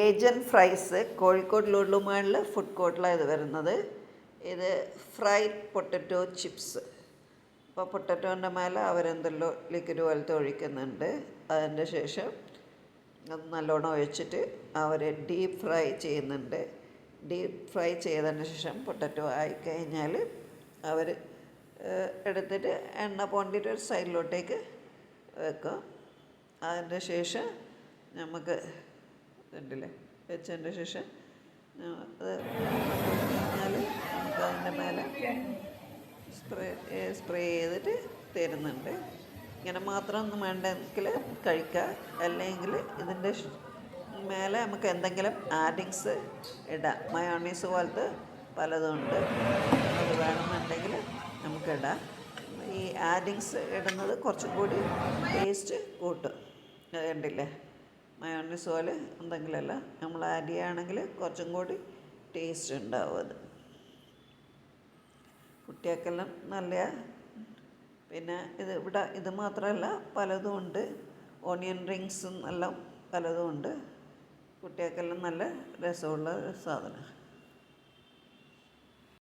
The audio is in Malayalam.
ഏജൻ ഫ്രൈസ് കോഴിക്കോട് ലുലു മാളിൽ ഫുഡ് കോർട്ടിലാണ് ഇത് വരുന്നത്. ഇത് ഫ്രൈഡ് പൊട്ടറ്റോ ചിപ്സ്. അപ്പോൾ പൊട്ടറ്റോൻ്റെ മേലെ അവരെന്തെല്ലോ ലിക്വിഡ് പോലത്തെ ഒഴിക്കുന്നുണ്ട്. അതിൻ്റെ ശേഷം അത് നല്ലോണം ഒഴിച്ചിട്ട് അവർ ഡീപ്പ് ഫ്രൈ ചെയ്യുന്നുണ്ട്. ഡീപ്പ് ഫ്രൈ ചെയ്തതിന് ശേഷം പൊട്ടറ്റോ ആയിക്കഴിഞ്ഞാൽ അവർ എടുത്തിട്ട് എണ്ണ പോണ്ടിട്ട് ഒരു സൈഡിലോട്ടേക്ക് വെക്കും. അതിൻ്റെ ശേഷം നമുക്ക് ഇതുണ്ടല്ലേ വെച്ചതിൻ്റെ ശേഷം അത് കഴിഞ്ഞാൽ നമുക്ക് അതിൻ്റെ മേലെ സ്പ്രേ ചെയ്തിട്ട് തരുന്നുണ്ട്. ഇങ്ങനെ മാത്രമൊന്നും വേണ്ടെങ്കിൽ കഴിക്കുക, അല്ലെങ്കിൽ ഇതിൻ്റെ മേലെ നമുക്ക് എന്തെങ്കിലും ആഡിങ്സ് ഇടാം. മയോണീസ് പോലത്തെ പലതും ഉണ്ട്, അത് വേണമെന്നുണ്ടെങ്കിൽ നമുക്കിടാം. ഈ ആഡിങ്സ് ഇടുന്നത് കുറച്ചും കൂടി ടേസ്റ്റ് കൂട്ടും. കണ്ടില്ലേ, മയോണീസ് പോലെ എന്തെങ്കിലുമല്ല നമ്മൾ ആഡ് ചെയ്യുകയാണെങ്കിൽ കുറച്ചും കൂടി ടേസ്റ്റ് ഉണ്ടാവും. അത് കുട്ടികൾക്കെല്ലാം നല്ല. പിന്നെ ഇത് മാത്രമല്ല പലതും ഉണ്ട്. ഓണിയൻ റിങ്സും എല്ലാം പലതും ഉണ്ട്. കുട്ടികൾക്കെല്ലാം നല്ല രസമുള്ള സാധനം.